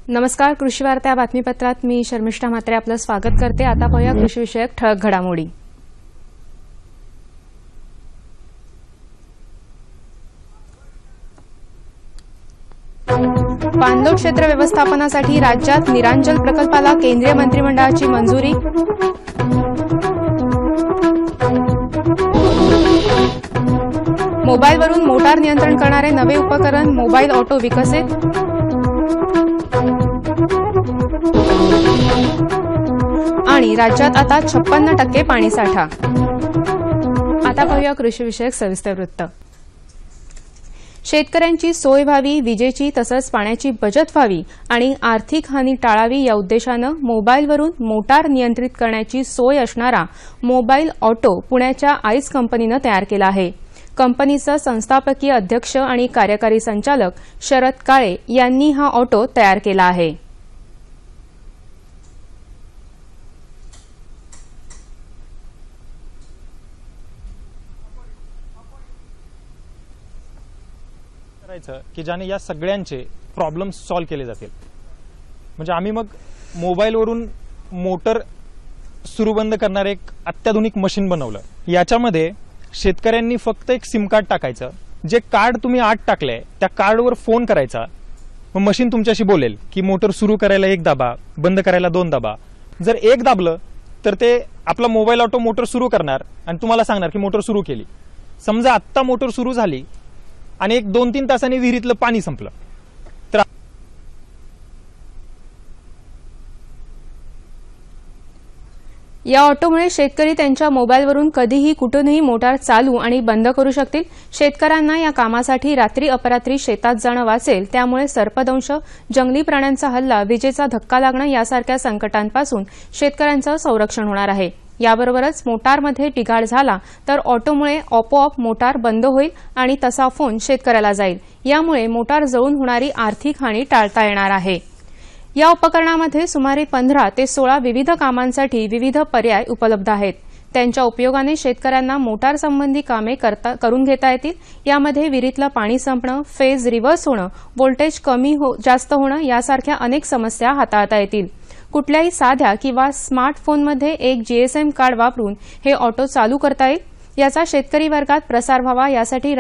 नमस्कार, कृषी वार्ता बातमीपत्रात मी शर्मिष्ठा म्हात्रे आपलं स्वागत करते। आता पाहूया कृषीविषयक ठळक घडामोडी। पाणलोट क्षेत्र व्यवस्थापनासाठी राज्यात निरांजल प्रकल्पाला केंद्रीय मंत्रिमंडळाची मंजुरी। मोबाईलवरून मोटार नियंत्रण करणारे नवे उपकरण मोबाईल ऑटो विकसित। आणि राज्यात आता 56% पाणीसाठा। आता पाहूया कृषीविषयक सविस्तर वृत्त। शेतकऱ्यांची सोय व्हावी, विजेची तसंच पाण्याची बचत व्हावी आणि आर्थिक हानी टाळावी या उद्देशानं मोबाईलवरून मोटार नियंत्रित करण्याची सोय असणारा मोबाईल ऑटो पुण्याच्या आईस कंपनीनं तयार केला आहे। कंपनीचे संस्थापकीय अध्यक्ष आणि कार्यकारी संचालक शरद काळे यांनी हा ऑटो तयार केला आहे। की ज्याने या सगळ्यांचे प्रॉब्लेम सॉल्व केले जातील। म्हणजे आम्ही मग मोबाईलवरून मोटर सुरू बंद करणारे एक अत्याधुनिक मशीन बनवलं। याच्यामध्ये शेतकऱ्यांनी फक्त एक सिम कार्ड टाकायचं, जे कार्ड तुम्ही आत टाकलंय त्या कार्डवर फोन करायचा, मग मशीन तुमच्याशी बोलेल की मोटर सुरू करायला 1 दाबा, बंद करायला 2 दाबा। जर 1 दाबलं तर ते आपला मोबाईल ऑटो मोटर सुरू करणार आणि तुम्हाला सांगणार की मोटर सुरू केली। समजा आत्ता मोटर सुरू झाली आणि 1-2-3 तासांनी विहिरीतलं पाणी संपलं तर या ऑटोमुळे शेतकरी त्यांच्या मोबाईलवरून कधीही कुठूनही मोटार चालू आणि बंद करू शकतील। शेतकऱ्यांना या कामासाठी रात्री अपरात्री शेतात जाणं वाचेल, त्यामुळे सर्पदंश, जंगली प्राण्यांचा हल्ला, विजेचा धक्का लागणं यासारख्या संकटांपासून शेतकऱ्यांचं संरक्षण होणार आहे। याबरोबरच मोटारमध्ये ढिगाळ झाला तर ऑटोमुळे आपोआप मोटार बंद होईल आणि तसा फोन शेतकऱ्याला जाईल। यामुळे मोटार जळून होणारी आर्थिक हानी टाळता येणार आहे। या उपकरणामध्ये सुमारे 15 ते 16 विविध कामांसाठी विविध पर्याय उपलब्ध आहेत। त्यांच्या उपयोगाने शेतकऱ्यांना मोटार संबंधी कामे करून घेता येतील। यामध्ये विहिरीतलं पाणी संपणं, फेज रिव्हर्स होणं, व्होल्टेज कमी जास्त होणं यासारख्या अनेक समस्या हाताळता येतील। कुठल्याही साध्या किंवा स्मार्टफोनमध्ये एक जीएसएम कार्ड वापरून हे ऑटो चालू करता येईल। याचा शेतकरी वर्गात प्रसार व्हावा यासाठी